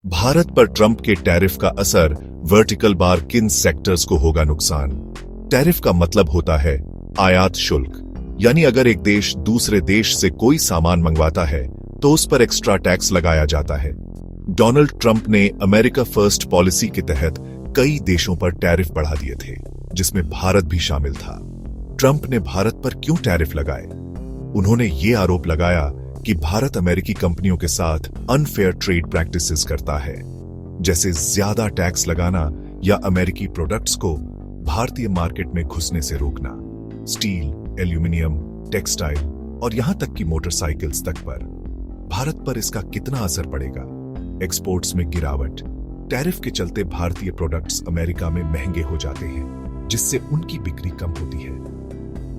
भारत पर ट्रंप के टैरिफ का असर वर्टिकल बार किन सेक्टर्स को होगा नुकसान। टैरिफ का मतलब होता है आयात शुल्क, यानी अगर एक देश दूसरे देश से कोई सामान मंगवाता है तो उस पर एक्स्ट्रा टैक्स लगाया जाता है। डोनाल्ड ट्रंप ने अमेरिका फर्स्ट पॉलिसी के तहत कई देशों पर टैरिफ बढ़ा दिए थे, जिसमें भारत भी शामिल था। ट्रंप ने भारत पर क्यों टैरिफ लगाए? उन्होंने ये आरोप लगाया कि भारत अमेरिकी कंपनियों के साथ अनफेयर ट्रेड प्रैक्टिसेस करता है, जैसे ज्यादा टैक्स लगाना या अमेरिकी प्रोडक्ट्स को भारतीय मार्केट में घुसने से रोकना। स्टील, एल्यूमिनियम, टेक्सटाइल और यहां तक कि मोटरसाइकिल्स तक पर भारत पर इसका कितना असर पड़ेगा? एक्सपोर्ट्स में गिरावट। टैरिफ के चलते भारतीय प्रोडक्ट्स अमेरिका में महंगे हो जाते हैं, जिससे उनकी बिक्री कम होती है।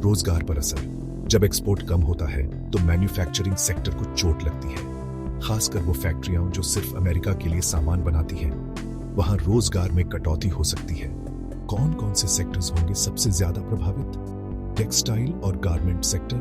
रोजगार पर असर। जब एक्सपोर्ट कम होता है तो मैन्युफैक्चरिंग सेक्टर को चोट लगती है, खासकर वो फैक्ट्रियां जो सिर्फ अमेरिका के लिए सामान बनाती हैं। वहां रोजगार में कटौती हो सकती है। कौन कौन से सेक्टर्स होंगे सबसे ज्यादा प्रभावित? टेक्सटाइल और गारमेंट सेक्टर।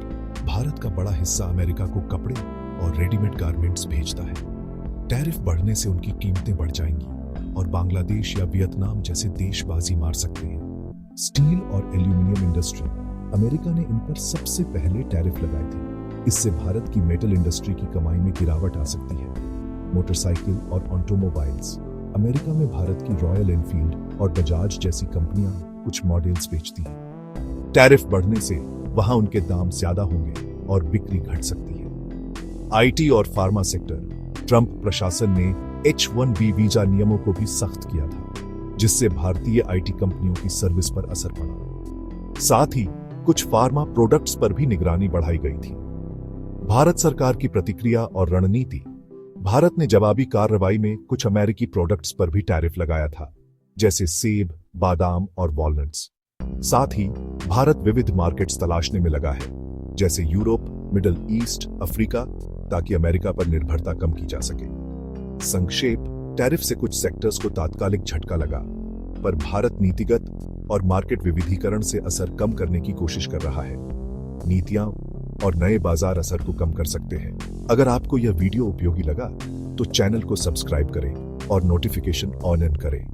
भारत का बड़ा हिस्सा अमेरिका को कपड़े और रेडीमेड गारमेंट्स भेजता है। टैरिफ बढ़ने से उनकी कीमतें बढ़ जाएंगी और बांग्लादेश या वियतनाम जैसे देश बाजी मार सकते हैं। स्टील और एल्यूमिनियम इंडस्ट्री। अमेरिका ने इन पर सबसे पहले टैरिफ लगाए थे। इससे भारत की मेटल इंडस्ट्री की कमाई में गिरावट आ सकती है। मोटरसाइकिल और ऑटोमोबाइल्स। अमेरिका में भारत की रॉयल एनफील्ड और बजाज जैसी कंपनियां कुछ मॉडल्स बेचती हैं। टैरिफ बढ़ने से वहां उनके दाम ज्यादा होंगे और बिक्री घट सकती है। आईटी और फार्मा सेक्टर। ट्रंप प्रशासन ने H-1B वीजा नियमों को भी सख्त किया था, जिससे भारतीय आईटी कंपनियों की सर्विस पर असर पड़ा। साथ ही कुछ फार्मा प्रोडक्ट्स पर भी निगरानी बढ़ाई गई थी। भारत सरकार की प्रतिक्रिया और रणनीति। भारत ने जवाबी कार्रवाई में कुछ अमेरिकी प्रोडक्ट्स पर भी टैरिफ लगाया था, जैसे सेब, बादाम और वॉलनट्स। साथ ही भारत विविध मार्केट्स तलाशने में लगा है, जैसे यूरोप, मिडिल ईस्ट, अफ्रीका, ताकि अमेरिका पर निर्भरता कम की जा सके। संक्षेप, टैरिफ से कुछ सेक्टर्स को तात्कालिक झटका लगा, पर भारत नीतिगत और मार्केट विविधीकरण से असर कम करने की कोशिश कर रहा है। नीतियां और नए बाजार असर को कम कर सकते हैं। अगर आपको यह वीडियो उपयोगी लगा तो चैनल को सब्सक्राइब करें और नोटिफिकेशन ऑन करें।